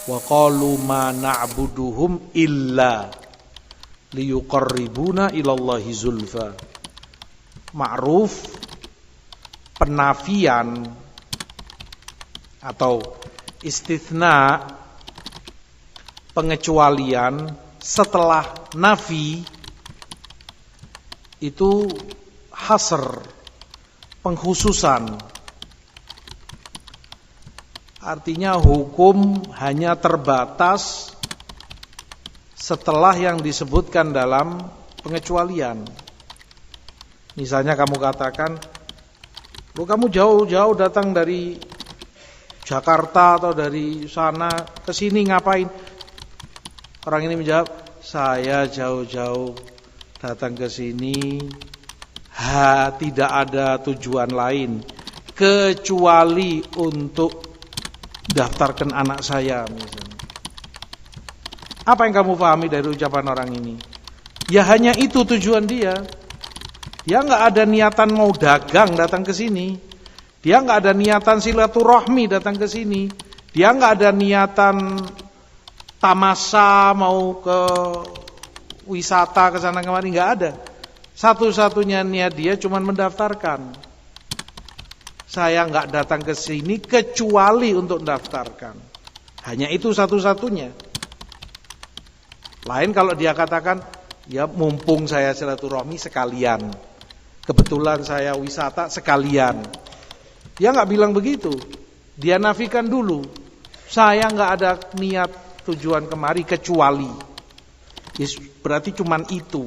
Wa qalu ma na'buduhum illa liyuqarribuna ilallahi zulfa. Ma'ruf, penafian atau istitsna, pengecualian setelah nafi itu hasr, pengkhususan. Artinya hukum hanya terbatas setelah yang disebutkan dalam pengecualian. Misalnya kamu katakan, "Lu kamu jauh-jauh datang dari Jakarta atau dari sana ke sini ngapain?" Orang ini menjawab, "Saya jauh-jauh datang ke sini tidak ada tujuan lain kecuali untuk daftarkan anak saya," misalnya. Apa yang kamu pahami dari ucapan orang ini? Ya hanya itu tujuan dia. Dia nggak ada niatan mau dagang datang ke sini. Dia nggak ada niatan silaturahmi datang ke sini. Dia nggak ada niatan tamasa mau ke wisata ke sana kemari, nggak ada. Satu-satunya niat dia cuma mendaftarkan. Saya nggak datang ke sini kecuali untuk mendaftarkan. Hanya itu satu-satunya. Lain kalau dia katakan, ya mumpung saya silaturahmi sekalian, kebetulan saya wisata sekalian. Dia nggak bilang begitu. Dia nafikan dulu. Saya nggak ada niat tujuan kemari kecuali. Yes, berarti cuman itu.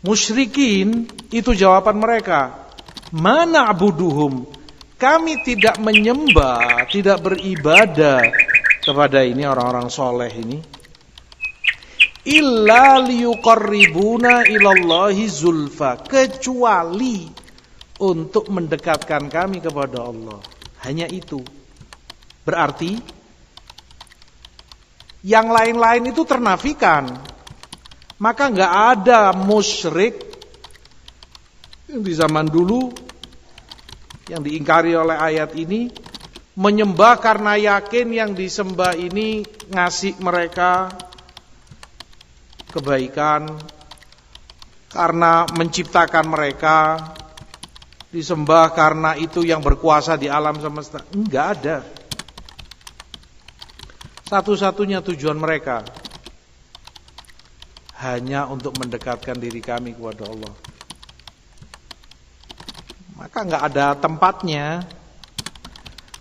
Musyrikin itu jawaban mereka. Mana abuduhum? Kami tidak menyembah, tidak beribadah kepada ini orang-orang soleh ini. Illa liyuqarribuna ilallahi zulfa, kecuali untuk mendekatkan kami kepada Allah. Hanya itu. Berarti yang lain-lain itu ternafikan. Maka enggak ada musyrik di zaman dulu yang diingkari oleh ayat ini menyembah karena yakin yang disembah ini ngasih mereka kebaikan, karena menciptakan mereka, disembah karena itu yang berkuasa di alam semesta. Enggak ada. Satu-satunya tujuan mereka hanya untuk mendekatkan diri kami kepada Allah. Maka enggak ada tempatnya,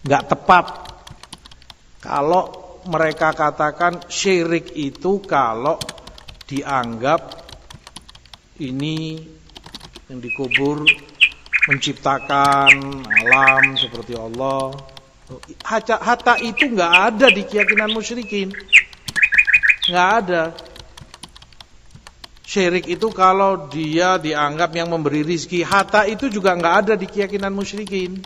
enggak tepat kalau mereka katakan syirik itu kalau dianggap ini yang dikubur menciptakan alam seperti Allah. Hatta itu enggak ada di keyakinan musyrikin. Enggak ada. Syirik itu kalau dia dianggap yang memberi rizki. Hatta itu juga enggak ada di keyakinan musyrikin.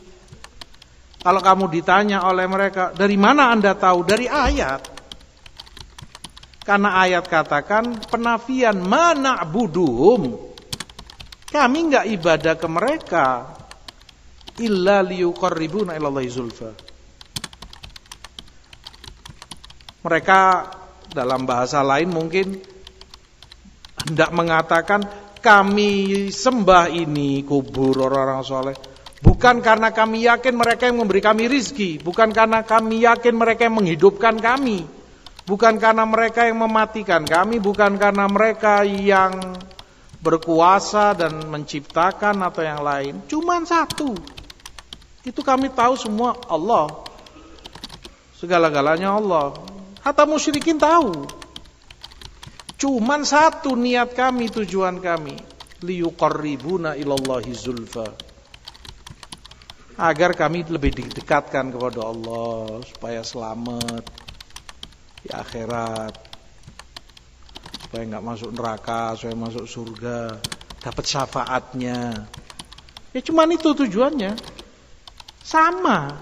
Kalau kamu ditanya oleh mereka, dari mana Anda tahu? Dari ayat. Karena ayat katakan penafian mana buduhum. Kami enggak ibadah ke mereka. Illa liyuqarribuna ilallahi zulfa. Mereka dalam bahasa lain mungkin hendak mengatakan kami sembah ini kubur orang-orang soleh bukan karena kami yakin mereka yang memberi kami rizki, bukan karena kami yakin mereka yang menghidupkan kami, bukan karena mereka yang mematikan kami, bukan karena mereka yang berkuasa dan menciptakan atau yang lain. Cuman satu, itu kami tahu semua Allah, segala-galanya Allah. Hatta musyrikin tahu. Cuman satu niat kami, tujuan kami, liyuqarribuna ilallahi zulfa, agar kami lebih didekatkan kepada Allah, supaya selamat di akhirat, supaya enggak masuk neraka, supaya masuk surga, dapat syafaatnya. Ya cuman itu tujuannya. Sama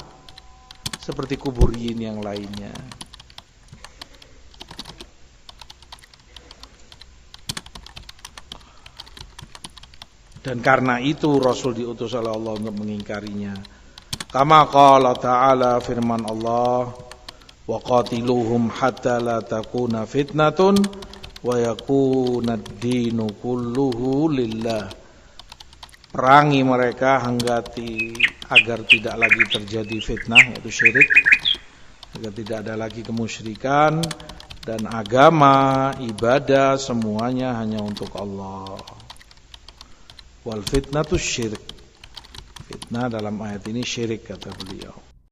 seperti kuburin yang lainnya. Dan karena itu Rasul diutus oleh Allah untuk mengingkarinya. Kama qala ta'ala, firman Allah, wa qatiluhum hatta la takuna fitnatun wa yakuna ad-dinu kulluhu lillah. Perangi mereka agar tidak lagi terjadi fitnah, yaitu syirik, agar tidak ada lagi kemusyrikan, dan agama, ibadah semuanya hanya untuk Allah. Wal fitnatu syirik. Fitnah dalam ayat ini syirik, kata beliau.